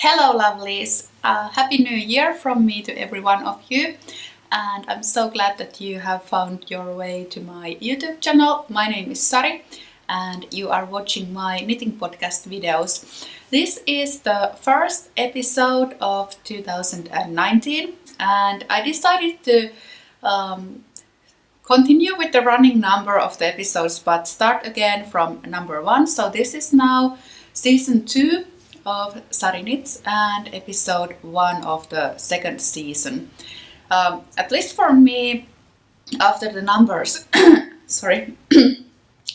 Hello lovelies! Happy New Year from me to every one of you, and I'm so glad that you have found your way to my YouTube channel. My name is Sari and you are watching my knitting podcast videos. This is the first episode of 2019 and I decided to continue with the running number of the episodes but start again from number 1. So this is now season 2 of Sari Knits and episode 1 of the second season. At least for me, after the numbers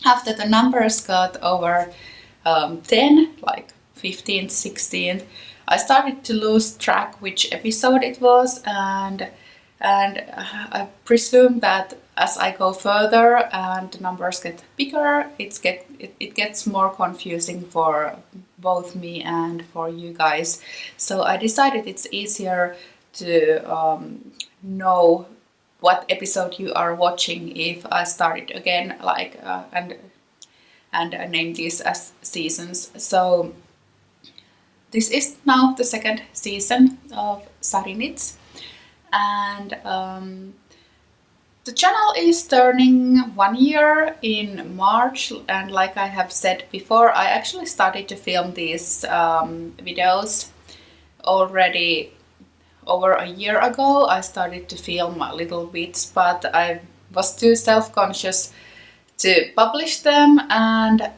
after the numbers got over 10, like 15th, 16th, I started to lose track which episode it was, and I presume that as I go further and the numbers get bigger, it gets more confusing for both me and for you guys. So I decided it's easier to know what episode you are watching if I start it again, like and name these as seasons. So this is now the second season of Sari Knits, and the channel is turning 1 year in March, and like I have said before, I actually started to film these videos already over a year ago. I started to film little bits, but I was too self-conscious to publish them, and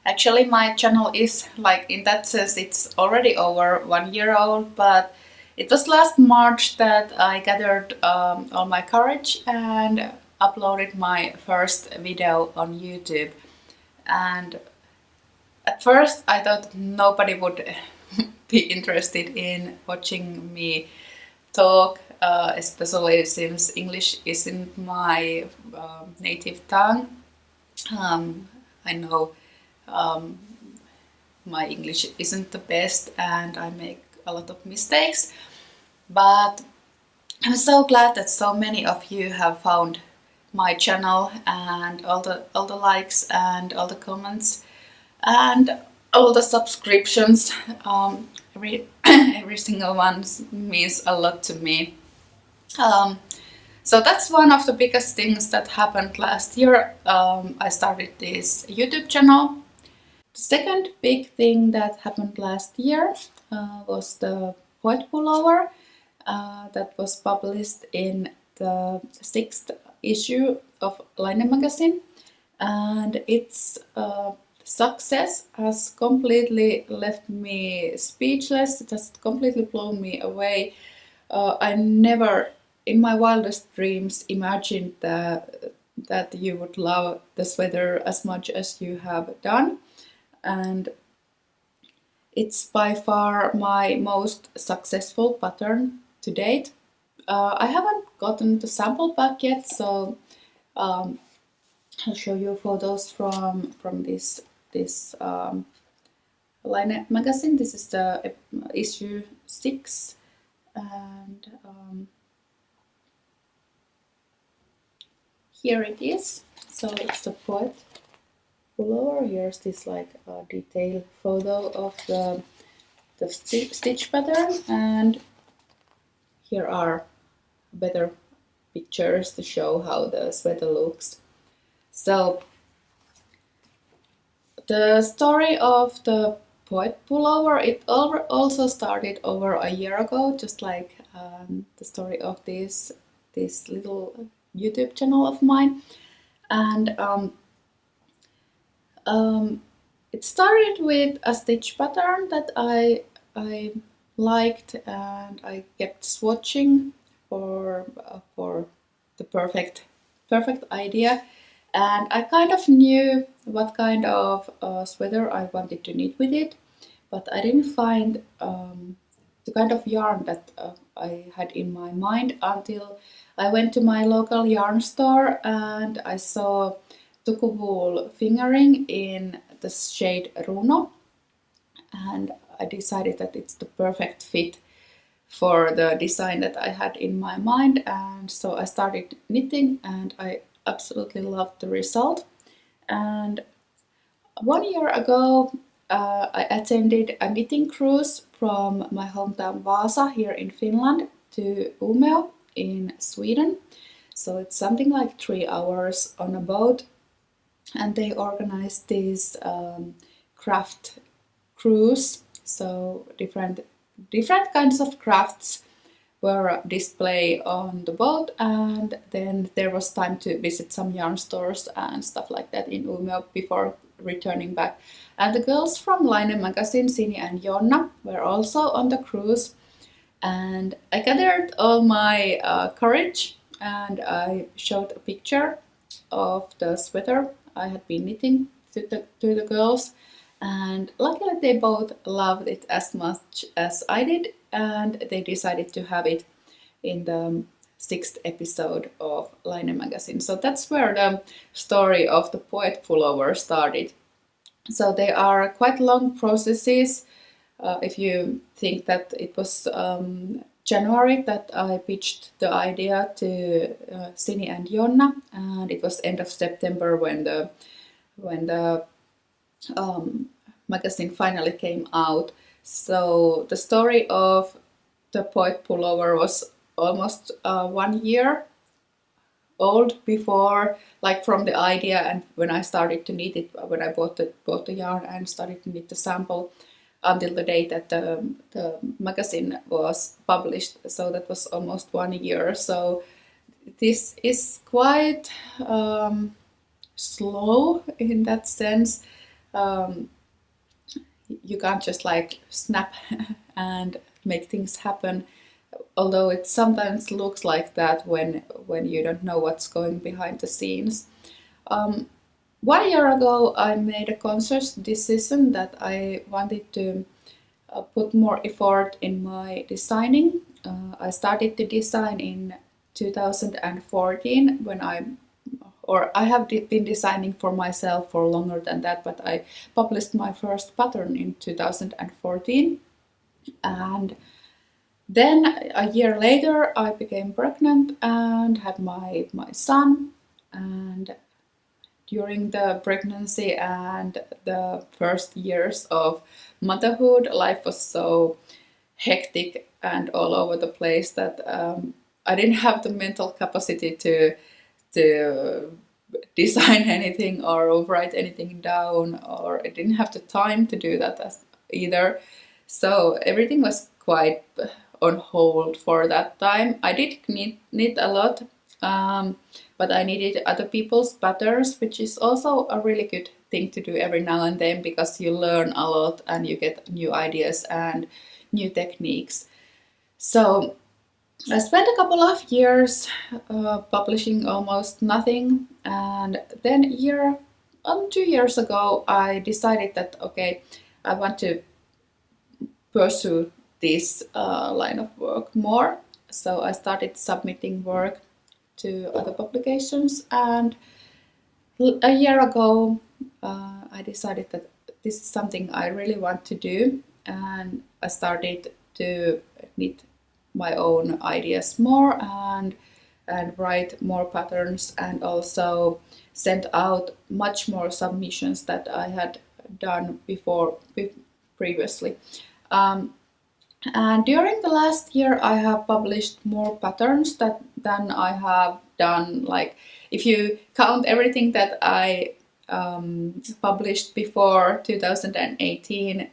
actually my channel is, like, in that sense it's already over 1 year old, but it was last March that I gathered all my courage and uploaded my first video on YouTube. And at first I thought nobody would be interested in watching me talk, especially since English isn't my native tongue. I know my English isn't the best and I make a lot of mistakes, but I'm so glad that so many of you have found my channel, and all the likes and all the comments and all the subscriptions. Every single one means a lot to me. So that's one of the biggest things that happened last year. I started this YouTube channel. The second big thing that happened last year was the poet pullover that was published in the 6th issue of Laine Magazine, and its success has completely left me speechless. It has completely blown me away. I never in my wildest dreams imagined that you would love the sweater as much as you have done, and it's by far my most successful pattern to date. I haven't gotten the sample back yet, so I'll show you photos from this Laine magazine. This is the issue 6, and here it is. So it's the poet pullover. Here's this like detailed photo of the stitch pattern, and here are better pictures to show how the sweater looks. So the story of the poet pullover, it also started over a year ago, just like the story of this little YouTube channel of mine. And it started with a stitch pattern that I liked, and I kept swatching for the perfect idea, and I kind of knew what kind of sweater I wanted to knit with it, but I didn't find the kind of yarn that I had in my mind until I went to my local yarn store and I saw Tukuwool fingering in the shade Runo, and I decided that it's the perfect fit for the design that I had in my mind, and so I started knitting and I absolutely loved the result. And 1 year ago I attended a knitting cruise from my hometown Vaasa here in Finland to Umeå in Sweden. So it's something like 3 hours on a boat, and they organized this craft cruise. So different kinds of crafts were displayed on the boat, and then there was time to visit some yarn stores and stuff like that in Umeå before returning back. And the girls from Laine Magazine, Sini and Jonna, were also on the cruise, and I gathered all my courage and I showed a picture of the sweater I had been knitting to the girls, and luckily they both loved it as much as I did, and they decided to have it in the 6th episode of Laine Magazine. So that's where the story of the poet pullover started. So they are quite long processes. If you think that it was January that I pitched the idea to Sini and Jonna, and it was end of September when the magazine finally came out. So the story of the poet pullover was almost 1 year old before, like from the idea and when I started to knit it, when I bought the yarn and started to knit the sample, until the day that the magazine was published. So that was almost 1 year. So this is quite slow in that sense. You can't just like snap and make things happen, although it sometimes looks like that when you don't know what's going behind the scenes. 1 year ago I made a conscious decision that I wanted to put more effort in my designing. I started to design in 2014 when I have been designing for myself for longer than that, but I published my first pattern in 2014. And then a year later I became pregnant and had my son, and during the pregnancy and the first years of motherhood, life was so hectic and all over the place that I didn't have the mental capacity to design anything or write anything down, or I didn't have the time to do that either. So everything was quite on hold for that time. I did knit a lot, but I needed other people's patterns, which is also a really good thing to do every now and then, because you learn a lot and you get new ideas and new techniques. So I spent a couple of years publishing almost nothing, and then 2 years ago I decided that okay, I want to pursue this line of work more. So I started submitting work to other publications, and a year ago I decided that this is something I really want to do, and I started to knit my own ideas more and write more patterns, and also send out much more submissions that I had done previously. And during the last year I have published more patterns than I have done, like if you count everything that I published before 2018,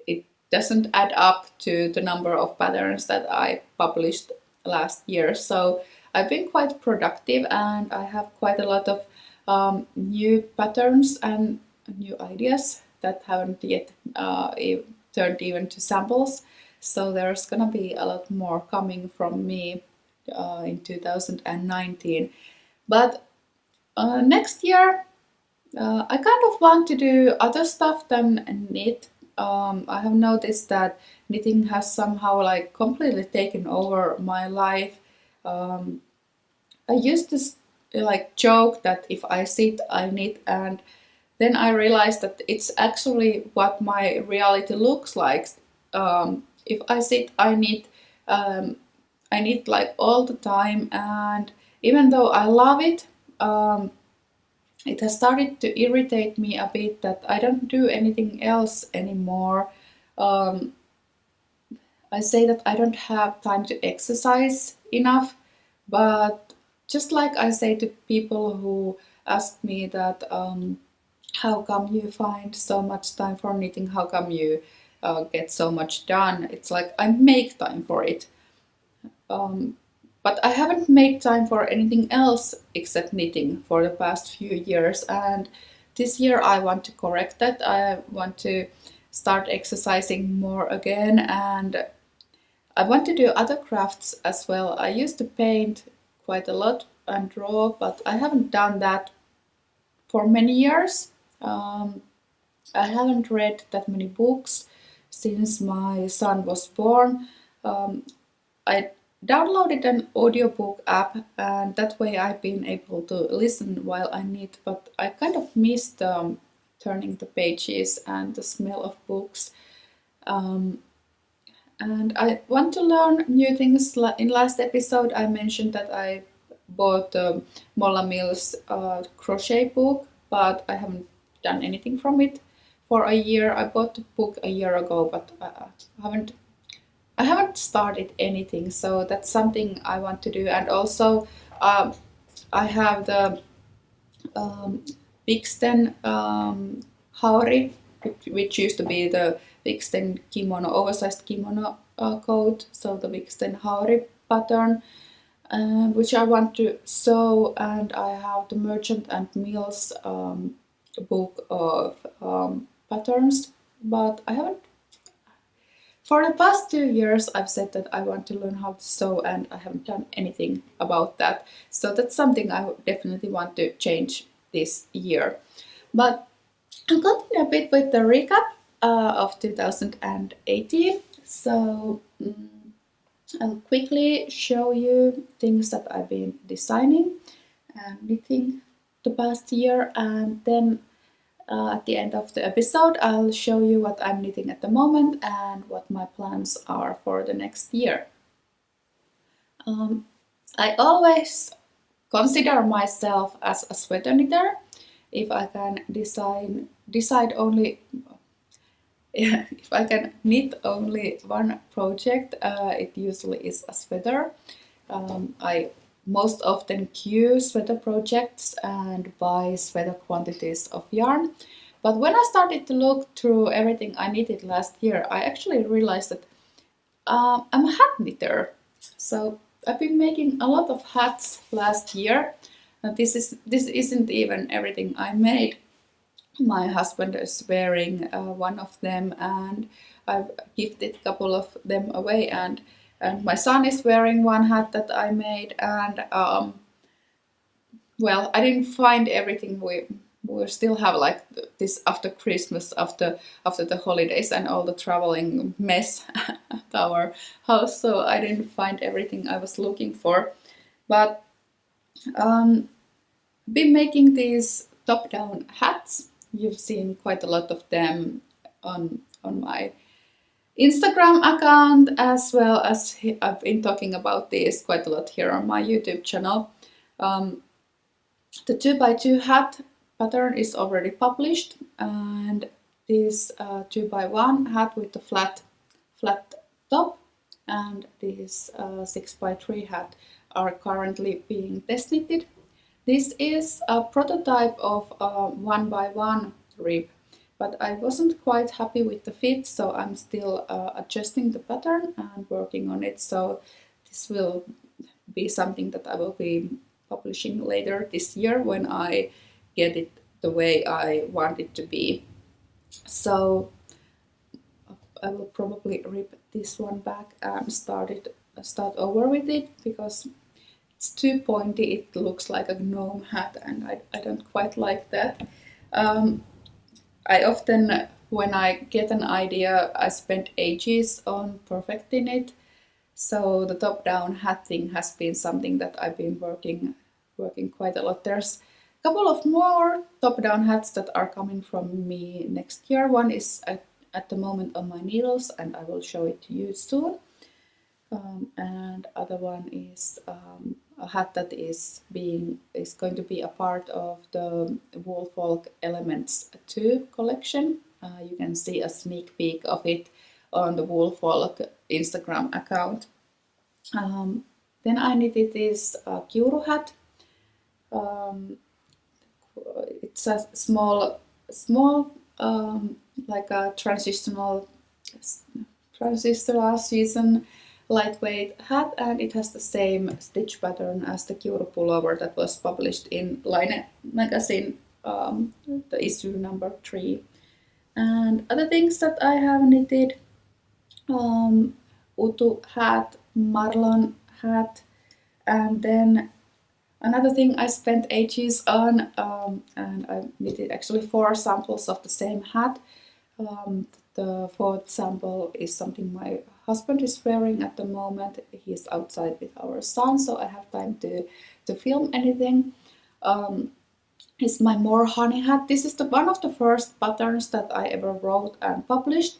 it doesn't add up to the number of patterns that I published last year. So I've been quite productive, and I have quite a lot of new patterns and new ideas that haven't yet turned even to samples. So there's gonna be a lot more coming from me in 2019. But next year I kind of want to do other stuff than knit. I have noticed that knitting has somehow like completely taken over my life. I used to like joke that if I sit, I knit, and then I realized that it's actually what my reality looks like. If I sit, I knit. I knit like all the time, and even though I love it, it has started to irritate me a bit that I don't do anything else anymore. Um, I say that I don't have time to exercise enough, but just like I say to people who ask me that how come you find so much time for knitting, how come you get so much done, it's like I make time for it. Um, but I haven't made time for anything else except knitting for the past few years, and this year I want to correct that. I want to start exercising more again, and I want to do other crafts as well. I used to paint quite a lot and draw, but I haven't done that for many years. Um, I haven't read that many books since my son was born. Um, I downloaded an audiobook app, and that way I've been able to listen while I knit, but I kind of missed turning the pages and the smell of books. Um, and I want to learn new things. In last episode, I mentioned that I bought Molla Mills crochet book, but I haven't done anything from it for a year. I bought the book a year ago, but I haven't started anything. So that's something I want to do. And also, I have the Bigsten Haori, which used to be the Bigsten kimono, oversized kimono coat, so the Bigsten Haori pattern, which I want to sew, and I have the Merchant and Mills book of patterns, but I haven't. For the past 2 years, I've said that I want to learn how to sew, and I haven't done anything about that. So that's something I definitely want to change this year. But I'll continue a bit with the recap of 2018. So I'll quickly show you things that I've been designing and knitting the past year, and then at the end of the episode I'll show you what I'm knitting at the moment and what my plans are for the next year. I always consider myself as a sweater knitter. If I can decide only if I can knit only one project, it usually is a sweater. I most often queue sweater projects and buy sweater quantities of yarn. But when I started to look through everything I knitted last year, I actually realized that I'm a hat knitter. So I've been making a lot of hats last year. And this isn't even everything I made. My husband is wearing one of them, and I've gifted a couple of them away, and my son is wearing one hat that I made, and well, I didn't find everything. We still have like this after Christmas, after the holidays and all the traveling mess at our house, so I didn't find everything I was looking for. But been making these top-down hats. You've seen quite a lot of them on my Instagram account, as well as I've been talking about this quite a lot here on my YouTube channel. The 2x2 hat pattern is already published, and this 2x1 hat with the flat top and this 6x3 hat are currently being test knitted. This is a prototype of a 1x1 rib, but I wasn't quite happy with the fit, so I'm still adjusting the pattern and working on it. So this will be something that I will be publishing later this year when I get it the way I want it to be. So I will probably rip this one back and start over with it, because it's too pointy. It looks like a gnome hat, and I don't quite like that. I often, when I get an idea, I spend ages on perfecting it. So the top-down hat thing has been something that I've been working quite a lot. There's a couple of more top-down hats that are coming from me next year. One is at the moment on my needles, and I will show it to you soon. And other one is a hat that is going to be a part of the Wool Folk Elements 2 collection. You can see a sneak peek of it on the Wool Folk Instagram account. Then I knitted this Kiuru hat. It's a small like a transitional season lightweight hat, and it has the same stitch pattern as the Kiuru pullover that was published in Laine Magazine, the issue number 3. And other things that I have knitted, Utu hat, Marlon hat, and then another thing I spent ages on, and I knitted actually 4 samples of the same hat. The 4th sample is something my husband is wearing at the moment. He's outside with our son, so I have time to film anything. It's my More Honey hat. This is one of the first patterns that I ever wrote and published,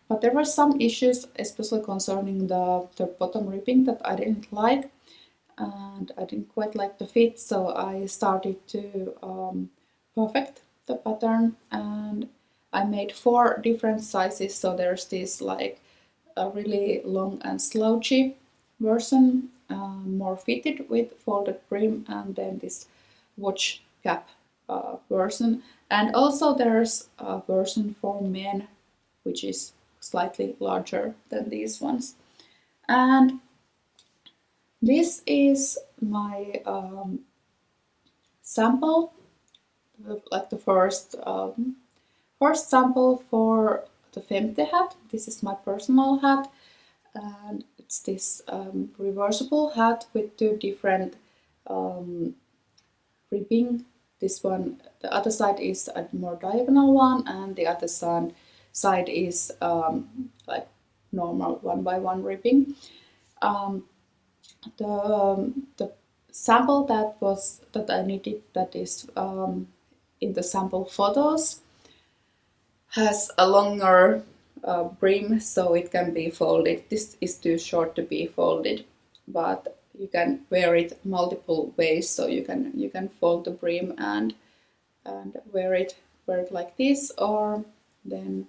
but there were some issues, especially concerning the bottom ribbing, that I didn't like, and I didn't quite like the fit, so I started to perfect the pattern, and I made 4 different sizes. So there's this like a really long and slouchy version, more fitted with folded brim, and then this watch cap version. And also there's a version for men, which is slightly larger than these ones. And this is my sample, like the first sample for the Femte hat. This is my personal hat, and it's this reversible hat with 2 different ribbing. This one, the other side is a more diagonal one, and the other side is like normal 1x1 ribbing. The sample that I knitted, that is in the sample photos, has a longer brim, so it can be folded. This is too short to be folded, but you can wear it multiple ways. So you can fold the brim and wear it like this, or then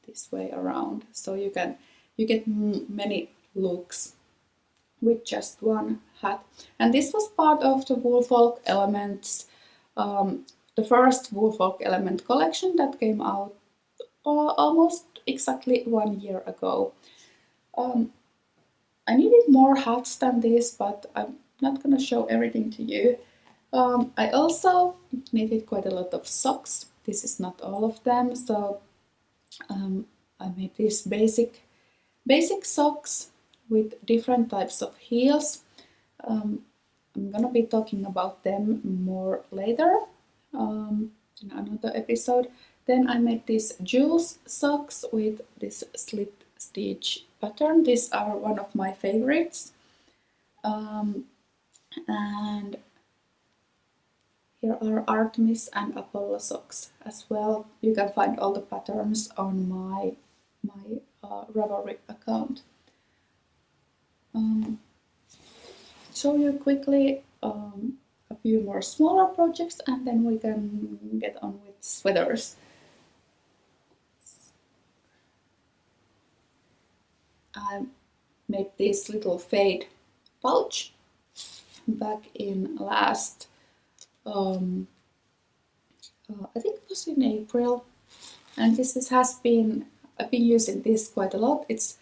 this way around. So you get many looks with just one hat. And this was part of the Wool Folk Elements, the first Wool Folk Element collection that came out almost exactly 1 year ago. I needed more hats than this, but I'm not gonna show everything to you. I also knitted quite a lot of socks. This is not all of them, so I made these basic socks with different types of heels. I'm gonna be talking about them more later in another episode. Then I made these Jules socks with this slip stitch pattern. These are one of my favorites. And here are Artemis and Apollo socks as well. You can find all the patterns on my Ravelry account. Show you quickly a few more smaller projects, and then we can get on with sweaters. I made this little fade pouch back in last, I think it was in April, and I've been using this quite a lot. It's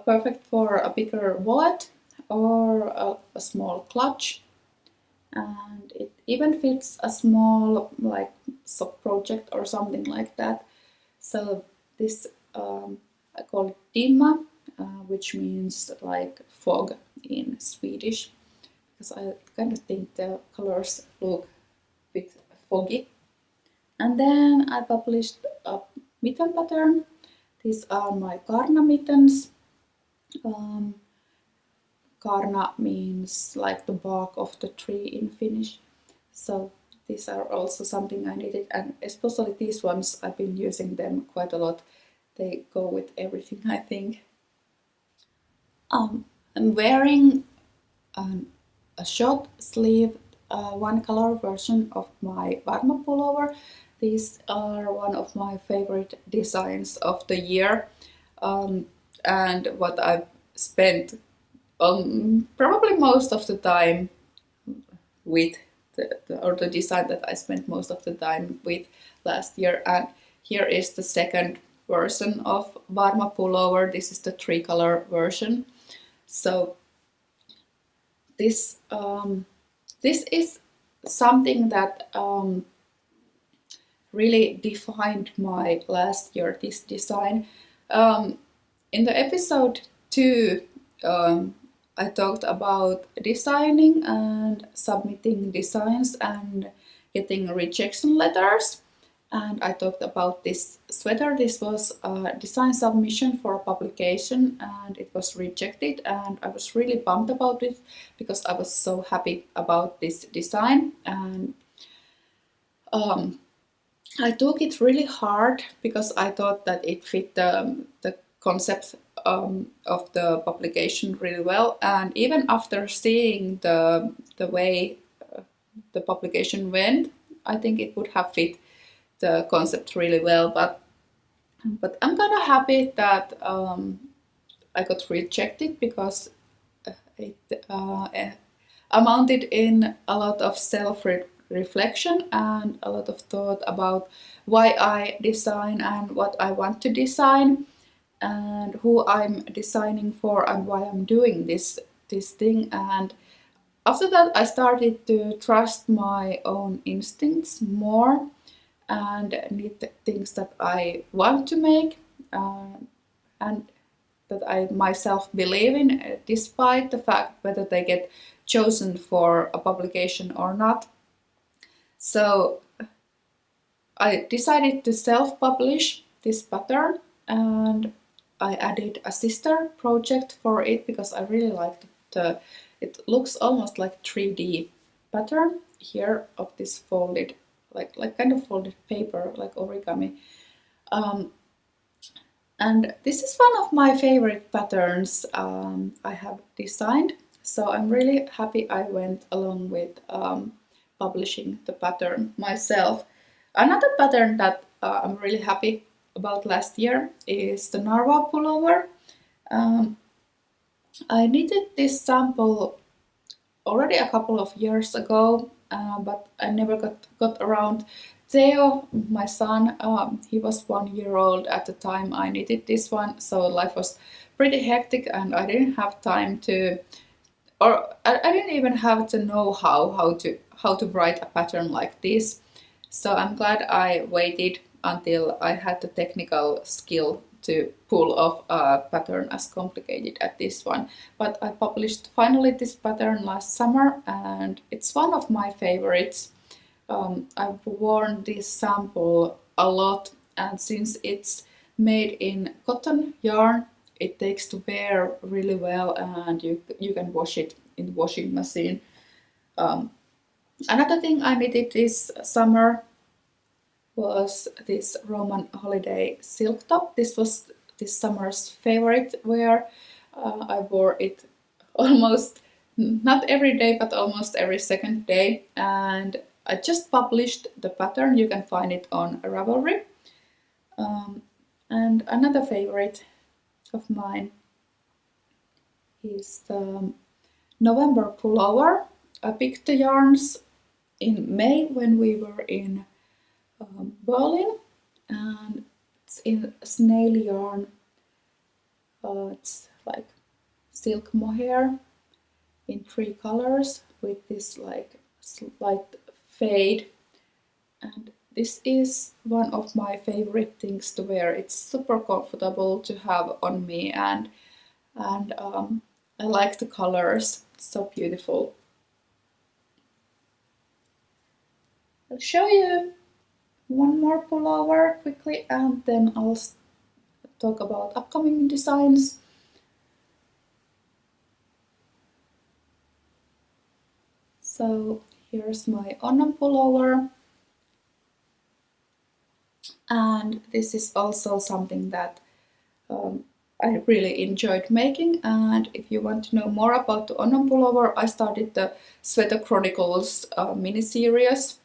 perfect for a bigger wallet or a small clutch, and it even fits a small like sock project or something like that. So this I call it dimma, which means like fog in Swedish, because I kind of think the colors look a bit foggy. And then I published a mitten pattern. These are my Karna mittens. Karna means like the bark of the tree in Finnish. So these are also something I needed, and especially these ones, I've been using them quite a lot. They go with everything, I think. I'm wearing an a short sleeve one color version of my Varma pullover. These are one of my favorite designs of the year, and what I've spent probably most of the time with the design that I spent most of the time with last year. And here is the second version of Varma pullover. This is the 3-color version. So this is something that really defined my last year, this design. In the episode 2, I talked about designing and submitting designs and getting rejection letters. And I talked about this sweater. This was a design submission for a publication and it was rejected, and I was really bummed about it because I was so happy about this design. And I took it really hard because I thought that it fit the concept of the publication really well. And even after seeing the way the publication went, I think it would have fit the concept really well. But I'm kind of happy that I got rejected because it amounted in a lot of self-reflection and a lot of thought about why I design and what I want to design and who I'm designing for and why I'm doing this thing. And after that I started to trust my own instincts more and knit things that I want to make and that I myself believe in, despite the fact whether they get chosen for a publication or not. So I decided to self-publish this pattern, and I added a sister project for it because I really liked it looks almost like 3D pattern here of this folded, like kind of folded paper, like origami. And this is one of my favorite patterns I have designed. So I'm really happy I went along with publishing the pattern myself. Another pattern that I'm really happy about last year is the Narva pullover. I knitted this sample already a couple of years ago, but I never got around. Theo, my son, he was 1 year old at the time I knitted this one, so life was pretty hectic and I didn't have time to, or I didn't even have the know-how how to write a pattern like this. So I'm glad I waited until I had the technical skill to pull off a pattern as complicated as this one. But I published finally this pattern last summer and it's one of my favorites. I've worn this sample a lot, and since it's made in cotton yarn, it takes to wear really well and you can wash it in the washing machine. Another thing I knitted this summer was this Roman holiday silk top. This was this summer's favorite wear. I wore it almost, not every day, but almost every second day. And I just published the pattern. You can find it on Ravelry. And another favorite of mine is the November pullover. I picked the yarns in May when we were in Berlin, and it's in snail yarn. It's like silk mohair in 3 colors with this like slight fade, and this is one of my favorite things to wear. It's super comfortable to have on me, and I like the colors. It's so beautiful. I'll show you one more pullover quickly and then I'll talk about upcoming designs. So here's my Onnam pullover, and this is also something that I really enjoyed making. And if you want to know more about the Autumn pullover, I started the Sweater Chronicles mini-series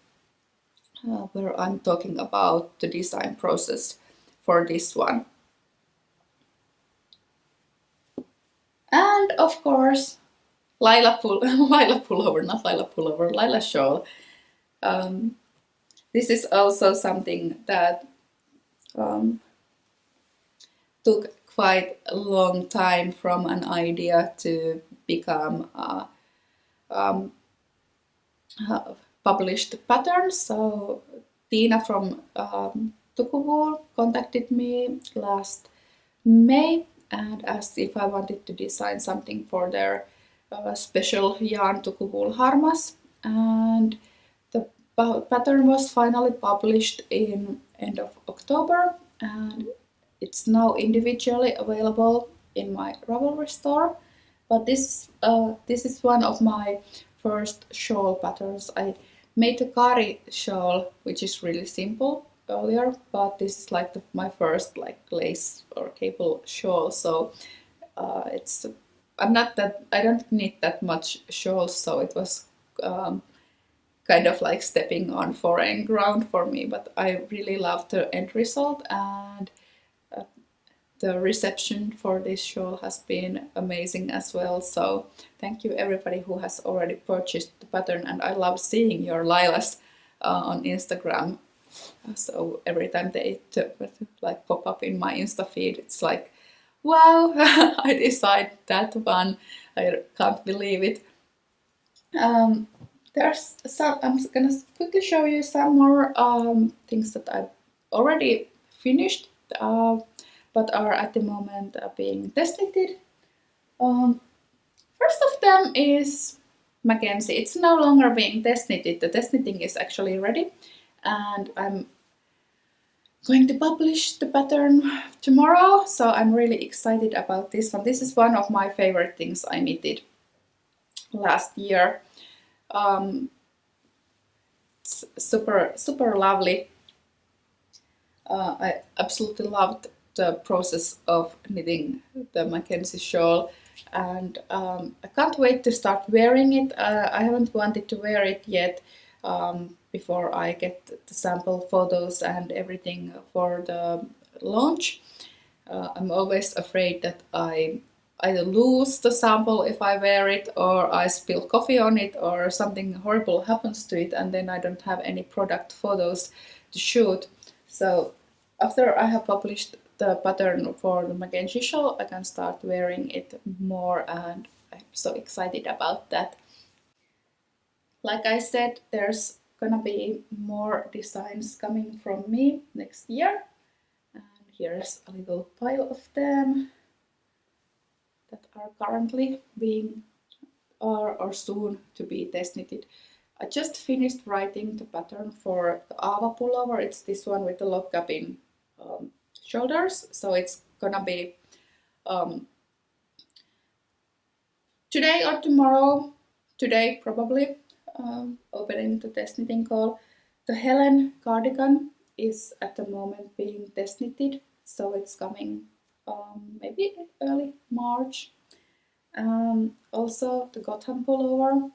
where I'm talking about the design process for this one. And of course, Lilac pullover, not Lilac pullover, Lilac shawl. This is also something that took quite a long time from an idea to become a published pattern. So Tiina from Tukuwool contacted me last May and asked if I wanted to design something for their special yarn Tukuwool harmas, and the pattern was finally published in end of October, and it's now individually available in my Ravelry store. But this is one of my first shawl patterns. I made a Kari shawl, which is really simple earlier, but this is like my first like lace or cable shawl. So I don't need that much shawls, so it was kind of like stepping on foreign ground for me. But I really loved the end result, and the reception for this shawl has been amazing as well. So thank you everybody who has already purchased the pattern, and I love seeing your lilas on Instagram. So every time they like pop up in my Insta feed, it's like, wow, I decided that one. I can't believe it. There's some. I'm gonna quickly show you some more things that I've already finished, but are at the moment being tested. First of them is Mackenzie. It's no longer being tested. The test knitting is actually ready, and I'm going to publish the pattern tomorrow. So I'm really excited about this one. This is one of my favorite things I knitted last year. It's super lovely. I absolutely loved the process of knitting the Mackenzie shawl, and I can't wait to start wearing it. I haven't wanted to wear it yet before I get the sample photos and everything for the launch. I'm always afraid that I either lose the sample if I wear it, or I spill coffee on it, or something horrible happens to it, and then I don't have any product photos to shoot. So after I have published the pattern for the Mackenzie shawl, I can start wearing it more, and I'm so excited about that. Like I said, there's gonna be more designs coming from me next year, and here's a little pile of them that are currently being or soon to be test knitted. I just finished writing the pattern for the Aava pullover. It's this one with the lock cabin shoulders, so it's gonna be today or tomorrow. Today probably, opening the test knitting call. The Helene cardigan is at the moment being test knitted, so it's coming maybe early March. Also the Gotham pullover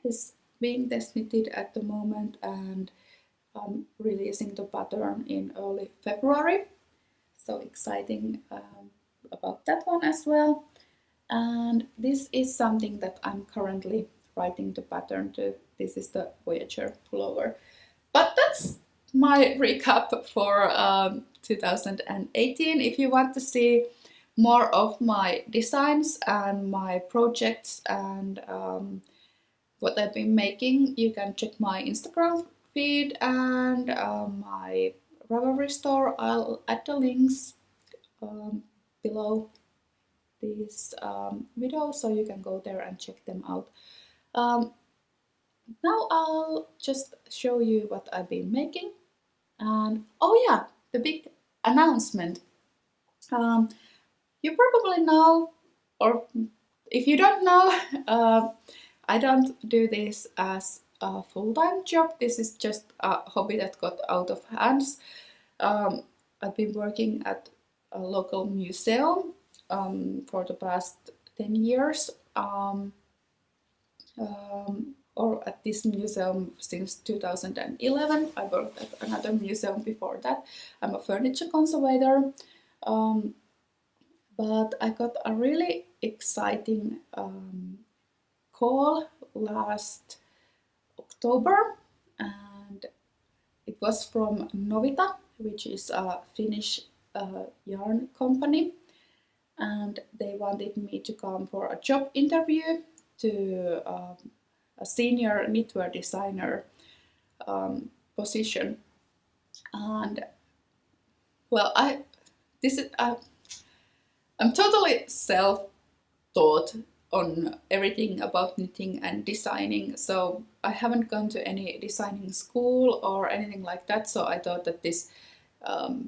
is being test knitted at the moment, and I'm releasing the pattern in early February. So exciting about that one as well. And this is something that I'm currently writing the pattern to. This is the Voyager pullover. But that's my recap for 2018. If you want to see more of my designs and my projects and what I've been making, you can check my Instagram feed and my Ravelry store. I'll add the links below this video, so you can go there and check them out. Now I'll just show you what I've been making. And oh yeah, the big announcement. You probably know, or if you don't know, I don't do this as a full-time job. This is just a hobby that got out of hands. I've been working at a local museum for the past 10 years, or at this museum since 2011. I worked at another museum before that. I'm a furniture conservator, but I got a really exciting call last October, and it was from Novita, which is a Finnish yarn company, and they wanted me to come for a job interview to a senior knitwear designer position. And well, I'm totally self-taught on everything about knitting and designing, so I haven't gone to any designing school or anything like that, so I thought that this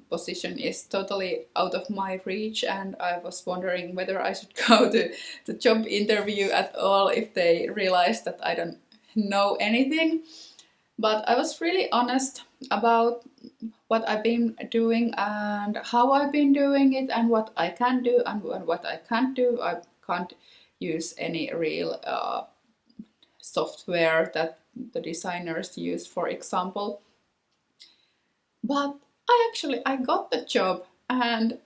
position is totally out of my reach, and I was wondering whether I should go to the job interview at all if they realize that I don't know anything. But I was really honest about what I've been doing and how I've been doing it and what I can do and what I can't do. I can't use any real software that the designers use, for example. But I got the job, and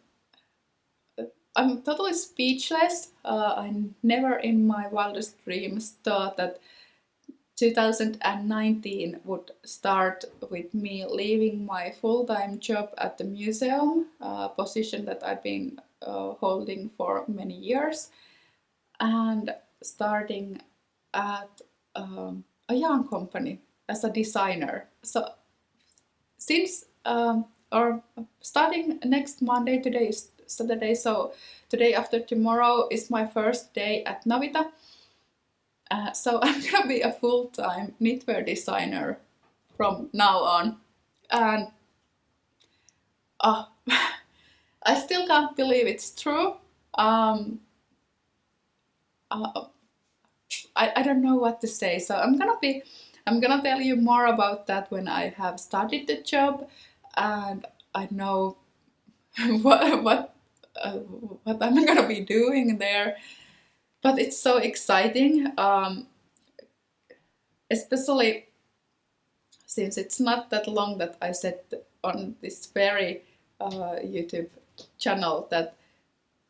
I'm totally speechless. I never in my wildest dreams thought that 2019 would start with me leaving my full-time job at the museum, a position that I've been holding for many years, and starting at a yarn company as a designer. So since or starting next Monday, today is Saturday, so today after tomorrow is my first day at Novita. So I'm gonna be a full-time knitwear designer from now on, and I still can't believe it's true. I don't know what to say, so I'm gonna tell you more about that when I have started the job and I know what I'm gonna be doing there. But it's so exciting, especially since it's not that long that I said on this very YouTube channel that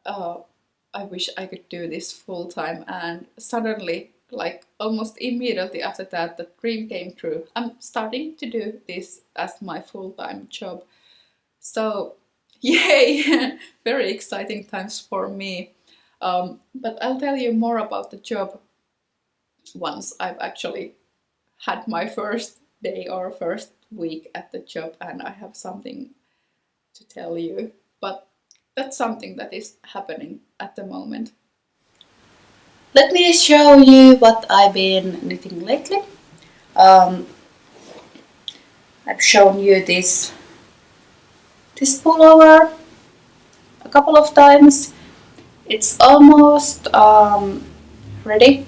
I wish I could do this full time, and suddenly, like almost immediately after that, the dream came true. I'm starting to do this as my full-time job. So, yay! Very exciting times for me. But I'll tell you more about the job once I've actually had my first day or first week at the job and I have something to tell you. But that's something that is happening at the moment. Let me show you what I've been knitting lately. I've shown you this pullover a couple of times. It's almost ready,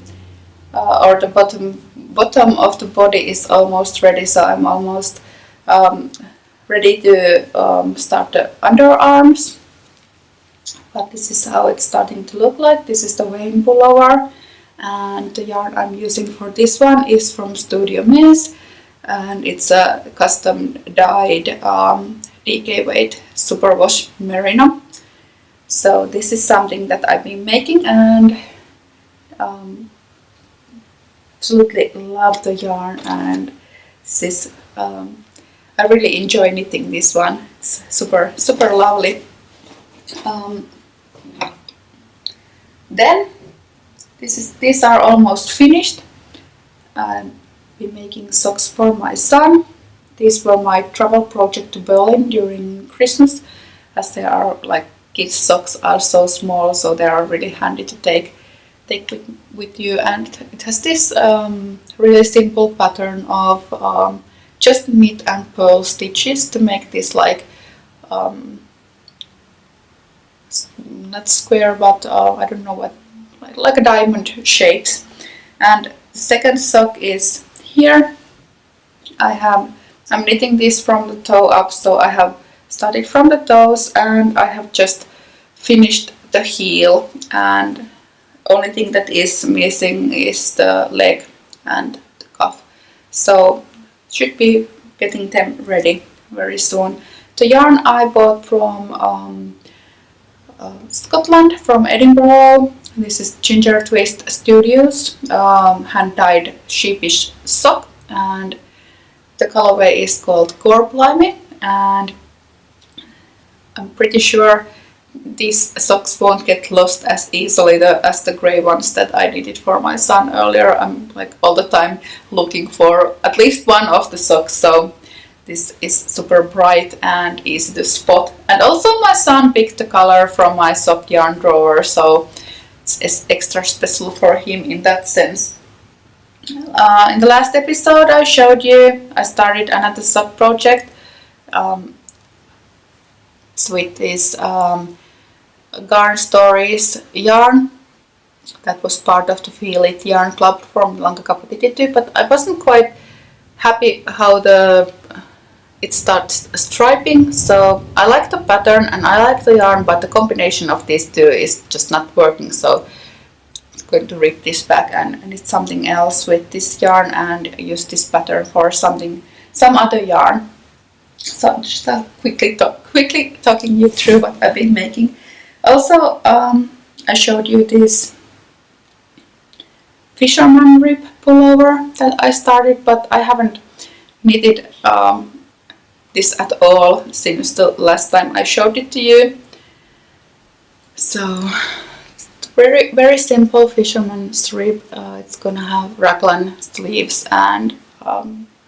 or the bottom of the body is almost ready, so I'm almost ready to start the underarms. But this is how it's starting to look like. This is the weighing pullover, and the yarn I'm using for this one is from Studio Meez, and it's a custom dyed DK weight superwash merino. So this is something that I've been making, and absolutely love the yarn, and this is I really enjoy knitting this one. It's super lovely. Then these are almost finished. I've been making socks for my son. These were my travel project to Berlin during Christmas, as they are like kids' socks are so small, so they are really handy to take with you. And it has this really simple pattern of just knit and purl stitches to make this like not square, but I don't know what, like a diamond shapes. And the second sock is here. I'm knitting this from the toe up, so I have started from the toes, and I have just finished the heel, and only thing that is missing is the leg and the cuff. So should be getting them ready very soon. The yarn I bought from Scotland, from Edinburgh. This is Ginger Twist Studios hand-dyed sheepish sock, and the colorway is called Gorblimey, and I'm pretty sure these socks won't get lost as easily as the grey ones that I did it for my son earlier. I'm like all the time looking for at least one of the socks, so this is super bright and easy to spot. And also my son picked the color from my sock yarn drawer, so it's extra special for him in that sense. In the last episode I showed you I started another sock project. It's with this Garn Stories yarn that was part of the Feel It yarn club from Lankakapatititu, but I wasn't quite happy how it starts striping. So I like the pattern and I like the yarn, but the combination of these two is just not working, so I'm going to rip this back and knit something else with this yarn and use this pattern for some other yarn. So I'm just quickly talking you through what I've been making. Also, I showed you this fisherman rib pullover that I started, but I haven't knitted this at all since the last time I showed it to you. So it's very, very simple fisherman's rib. It's gonna have raglan sleeves and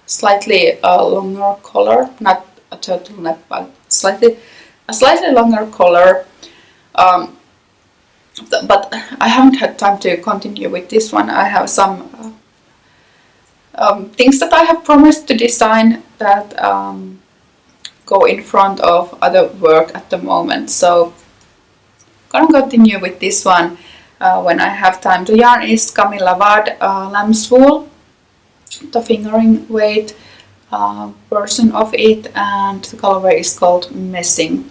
slightly longer collar, not a turtleneck, but a slightly longer collar. But I haven't had time to continue with this one. I have some things that I have promised to design that go in front of other work at the moment, so I'm gonna continue with this one when I have time. The yarn is Camilla Wad lamb's wool, the fingering weight version of it, and the colorway is called Messing.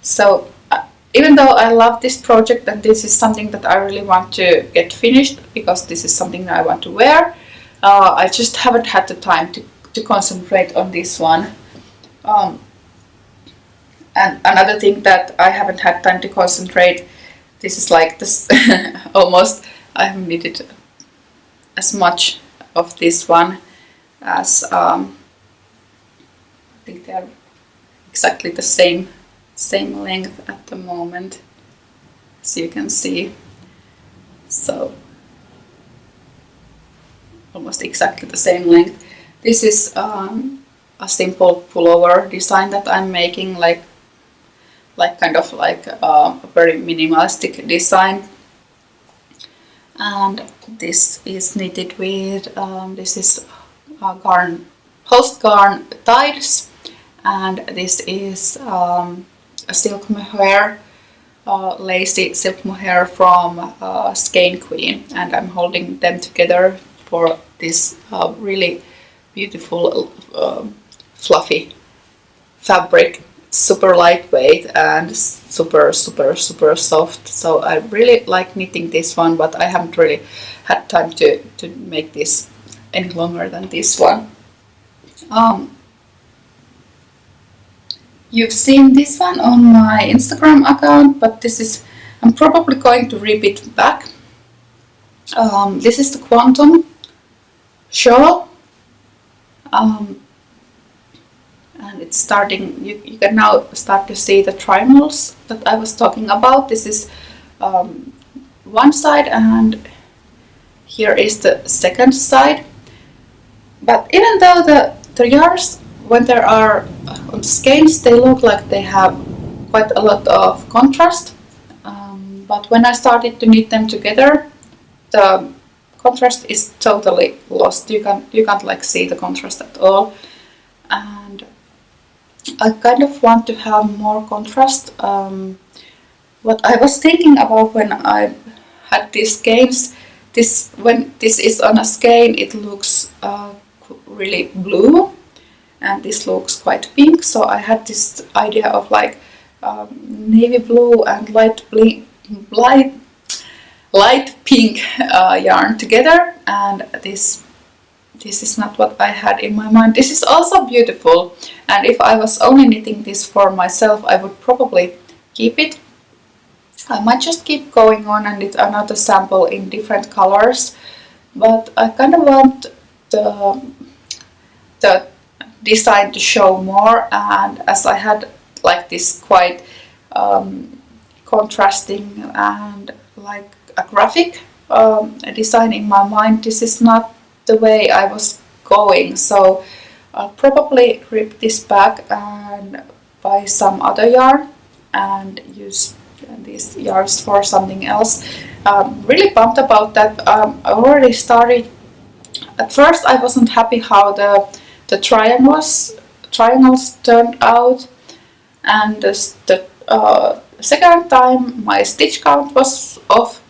So even though I love this project and this is something that I really want to get finished because this is something that I want to wear, I just haven't had the time to concentrate on this one. And another thing that I haven't had time to concentrate, this is like this almost I haven't knitted as much of this one as I think they're exactly the same length at the moment, as you can see. So almost exactly the same length. This is a simple pullover design that I'm making, like kind of like a very minimalistic design. And this is knitted with this is post garn tides, and this is a silk mohair, lacy silk mohair from Skein Queen, and I'm holding them together for this really beautiful fluffy fabric, super lightweight and super soft. So I really like knitting this one, but I haven't really had time to make this any longer than this one. You've seen this one on my Instagram account, but this is, I'm probably going to rip it back. This is the Quantum shawl, and it's starting, you can now start to see the triangles that I was talking about. This is one side, and here is the second side. But even though the yarns, when they are on skeins, they look like they have quite a lot of contrast, but when I started to knit them together, the contrast is totally lost. You can't like see the contrast at all, and I kind of want to have more contrast. What I was thinking about when I had these skeins, when this is on a skein, it looks really blue, and this looks quite pink, so I had this idea of like navy blue and light pink yarn together, and this is not what I had in my mind. This is also beautiful, and if I was only knitting this for myself, I would probably keep it. I might just keep going on and knit another sample in different colors, but I kind of want the design to show more, and as I had like this quite contrasting and like a graphic design in my mind, this is not the way I was going, so I'll probably rip this back and buy some other yarn and use these yarns for something else. Really pumped about that. I already started. At first I wasn't happy how the triangles turned out, and the second time my stitch count was off.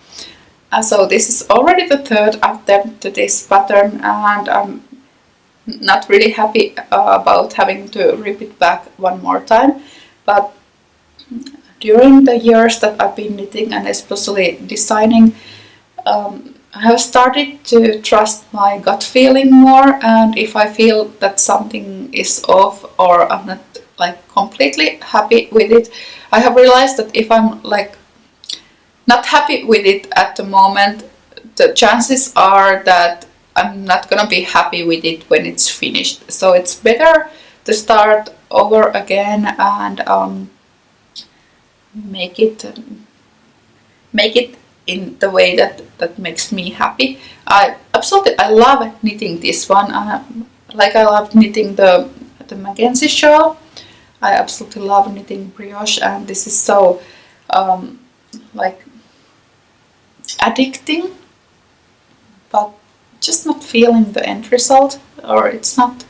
So this is already the third attempt to this pattern, and I'm not really happy about having to rip it back one more time. But during the years that I've been knitting and especially designing, I have started to trust my gut feeling more, and if I feel that something is off or I'm not like completely happy with it, I have realized that if I'm like not happy with it at the moment, the chances are that I'm not gonna be happy with it when it's finished. So it's better to start over again and make it in the way that makes me happy. I love knitting this one. Like I love knitting the Mackenzie shawl. I absolutely love knitting brioche, and this is so like addicting, but just not feeling the end result, or it's not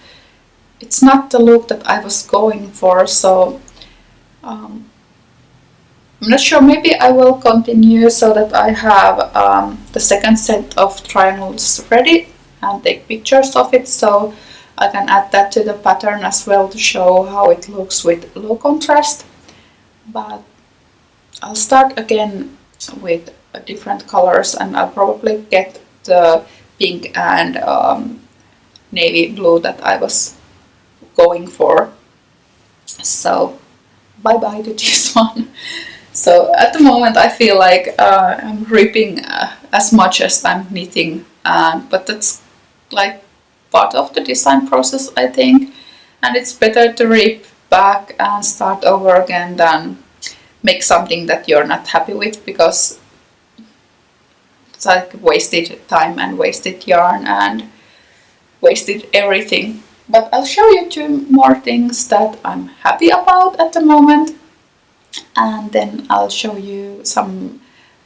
the look that I was going for. So I'm not sure, maybe I will continue so that I have the second set of triangles ready and take pictures of it, so I can add that to the pattern as well to show how it looks with low contrast. But I'll start again with different colors, and I'll probably get the pink and navy blue that I was going for. So bye bye to this one. So at the moment I feel like I'm ripping as much as I'm knitting, but that's like part of the design process, I think, and it's better to rip back and start over again than make something that you're not happy with, because it's like wasted time and wasted yarn and wasted everything. But I'll show you two more things that I'm happy about at the moment, and then I'll show you some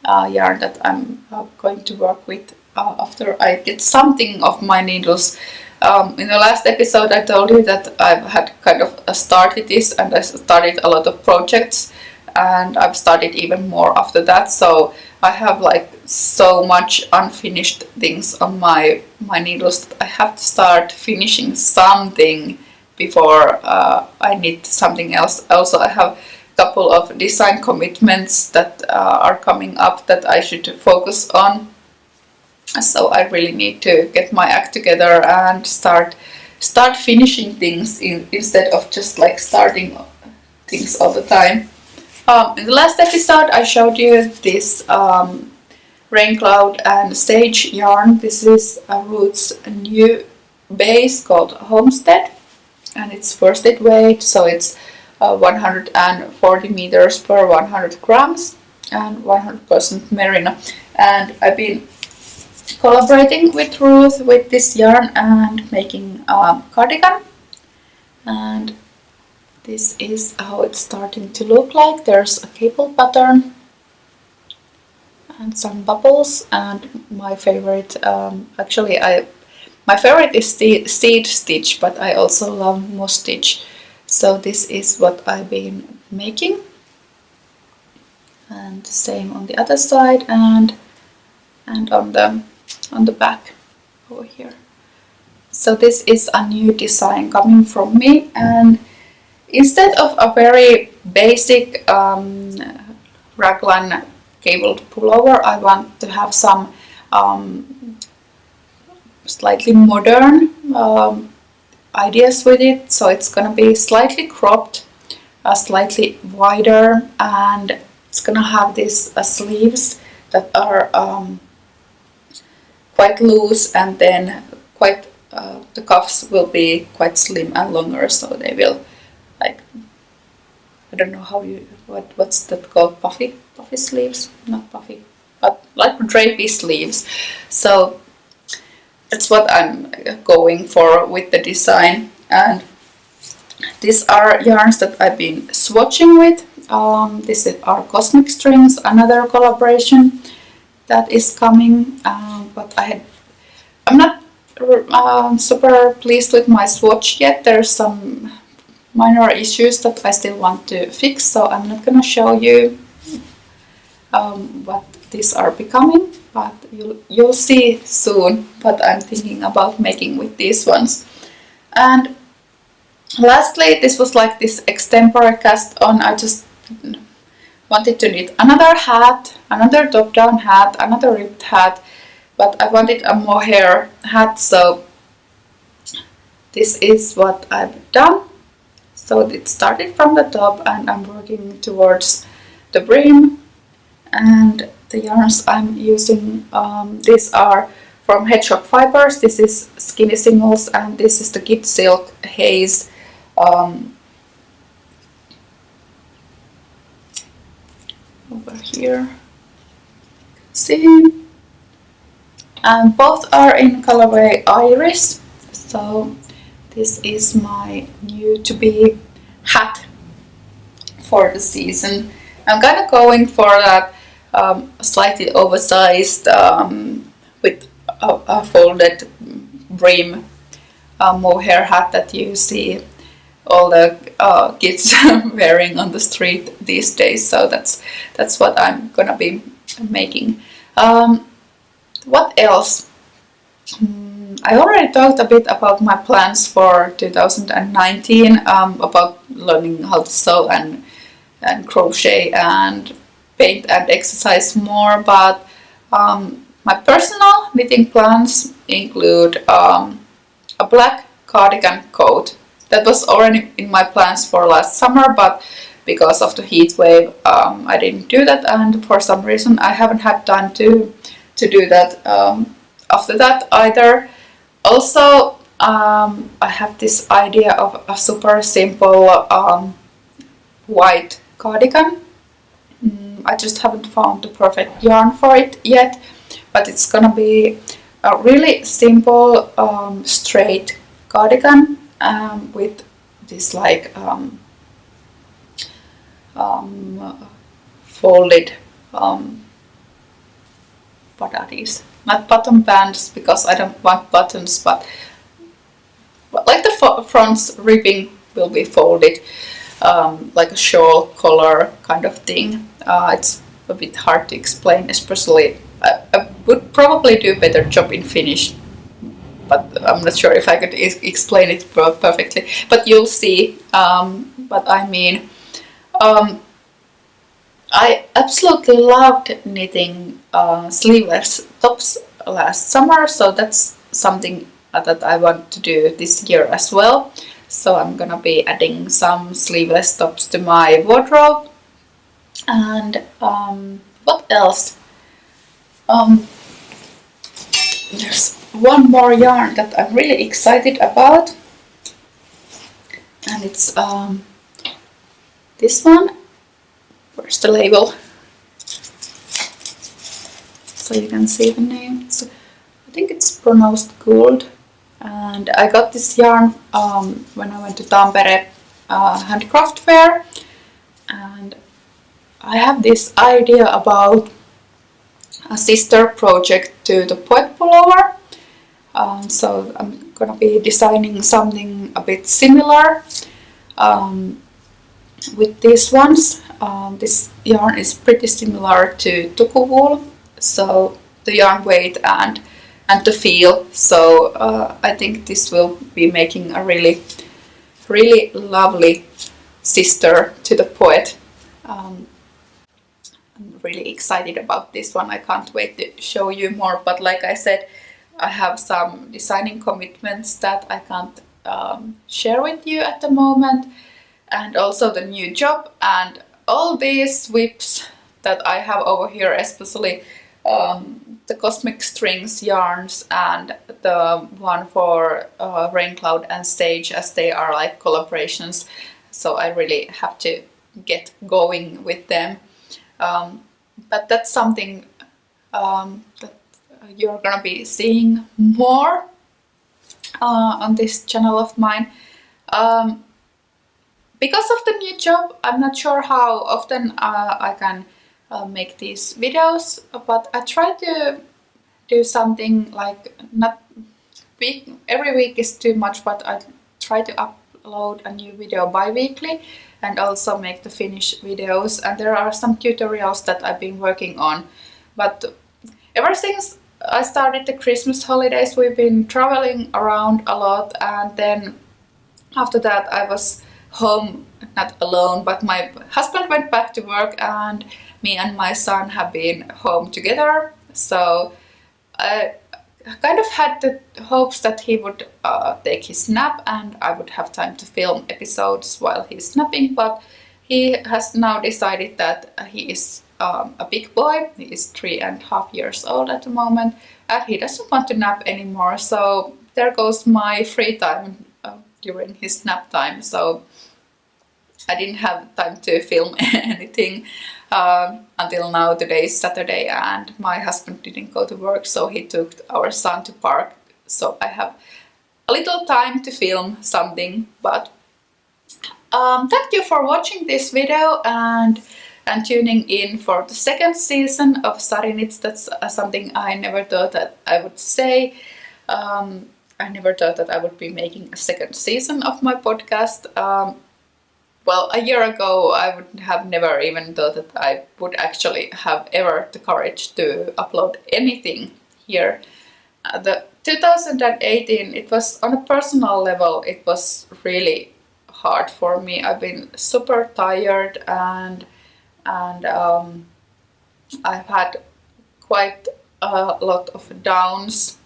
yarn that I'm going to work with after I get something of my needles. In the last episode I told you that I've had kind of started this, and I started a lot of projects, and I've started even more after that, so I have like so much unfinished things on my needles that I have to start finishing something before I knit something else. Also, I have a couple of design commitments that are coming up that I should focus on, so I really need to get my act together and start finishing things instead of just like starting things all the time. In the last episode I showed you this Rain Cloud and Sage yarn. This is a Roots new base called Homestead, and it's worsted weight, so it's 140 meters per 100 grams and 100% merino. And I've been collaborating with Ruth with this yarn and making a cardigan, and this is how it's starting to look like. There's a cable pattern and some bubbles, and my favorite, my favorite is the seed stitch, but I also love moss stitch. So this is what I've been making, and same on the other side and on the back over here. So this is a new design coming from me, and instead of a very basic raglan cabled pullover, I want to have some slightly modern ideas with it. So it's gonna be slightly cropped, slightly wider, and it's gonna have these sleeves that are quite loose, and then quite the cuffs will be quite slim and longer, so they will, like, I don't know how you, what's that called, puffy sleeves, not puffy, but like drapey sleeves. So that's what I'm going for with the design. And these are yarns that I've been swatching with. This is our Cosmic Strings, another collaboration that is coming, but I'm not super pleased with my swatch yet. There's some minor issues that I still want to fix, so I'm not gonna show you what these are becoming, but you'll see soon what I'm thinking about making with these ones. And lastly, this was like this extempore cast on. I just wanted to knit another hat, another top-down hat, another ribbed hat, but I wanted a mohair hat, so this is what I've done. So it started from the top, and I'm working towards the brim. And the yarns I'm using, these are from Hedgehog Fibers. This is Skinny Singles, and this is the Kid Silk Haze. Over here, see, and both are in colorway Iris. So this is my new to be hat for the season. I'm kind of going for that slightly oversized with a folded brim mohair hat that you see all the kids wearing on the street these days. So that's what I'm gonna be making. What else? I already talked a bit about my plans for 2019, about learning how to sew and crochet and paint and exercise more, but my personal knitting plans include a black cardigan coat. That was already in my plans for last summer, but because of the heat wave I didn't do that, and for some reason I haven't had time to do that after that either. Also, I have this idea of a super simple white cardigan. I just haven't found the perfect yarn for it yet, but it's gonna be a really simple straight cardigan with this like folded what are these? Not button bands, because I don't want buttons, but like the front's ribbing will be folded, like a shawl collar kind of thing. It's a bit hard to explain, especially I would probably do a better job in Finnish, but I'm not sure if I could explain it perfectly. But you'll see what I mean. I absolutely loved knitting sleeveless tops last summer, so that's something that I want to do this year as well. So I'm gonna be adding some sleeveless tops to my wardrobe. And what else? There's one more yarn that I'm really excited about, and it's this one. Where's the label? So you can see the name. So I think it's pronounced gold. And I got this yarn when I went to Tampere handcraft fair. And I have this idea about a sister project to the poet pullover. So I'm gonna be designing something a bit similar with these ones. This yarn is pretty similar to Tukuwool, so the yarn weight and and to feel. So I think this will be making a really lovely sister to the poet. I'm really excited about this one. I can't wait to show you more, but like I said, I have some designing commitments that I can't share with you at the moment, and also the new job and all these whips that I have over here, especially the Cosmic Strings yarns and the one for Rain Cloud and Stage, as they are like collaborations. So I really have to get going with them. But that's something that you're gonna be seeing more on this channel of mine. Because of the new job, I'm not sure how often I can make these videos, but I try to do something like, not every week is too much, but I try to upload a new video bi-weekly and also make the finished videos. And there are some tutorials that I've been working on, but ever since I started the Christmas holidays, we've been traveling around a lot, and then after that I was home, not alone, but my husband went back to work and me and my son have been home together. So I kind of had the hopes that he would take his nap and I would have time to film episodes while he's napping, but he has now decided that he is a big boy. He is 3.5 years old at the moment, and he doesn't want to nap anymore. So there goes my free time during his nap time. So I didn't have time to film anything until now. Today is Saturday and my husband didn't go to work, so he took our son to park. So I have a little time to film something, but thank you for watching this video and tuning in for the second season of Sari Knits. That's something I never thought that I would say. I never thought that I would be making a second season of my podcast. Well, a year ago I would have never even thought that I would actually have ever the courage to upload anything here. The 2018, it was on a personal level, it was really hard for me. I've been super tired and I've had quite a lot of downs,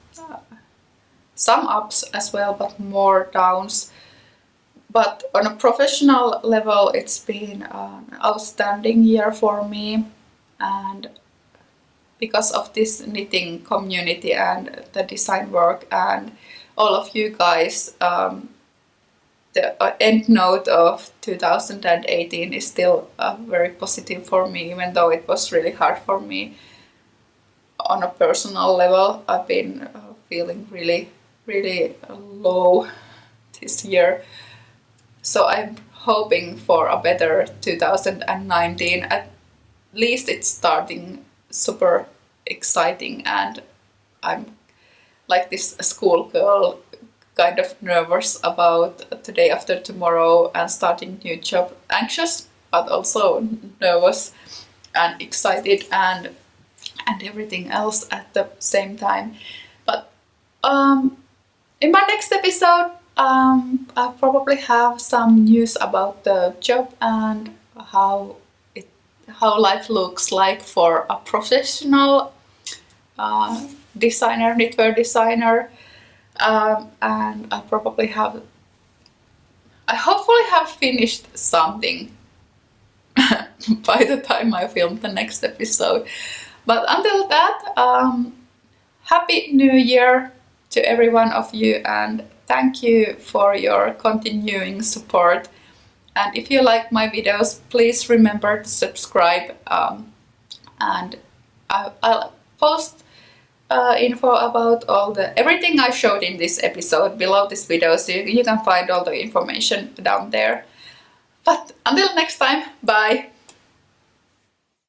some ups as well, but more downs. But on a professional level, it's been an outstanding year for me, and because of this knitting community and the design work and all of you guys, the end note of 2018 is still very positive for me, even though it was really hard for me on a personal level. I've been feeling really low this year. So I'm hoping for a better 2019. At least it's starting super exciting, and I'm like this schoolgirl, kind of nervous about the day after tomorrow and starting new job. Anxious, but also nervous and excited and everything else at the same time. But in my next episode, I'll probably have some news about the job and how life looks like for a professional designer, knitwear designer, and I'll probably I hopefully have finished something by the time I film the next episode. But until that, Happy New Year to every one of you, and thank you for your continuing support. And if you like my videos, please remember to subscribe, and I'll post info about everything I showed in this episode below this video, so you can find all the information down there. But until next time, bye!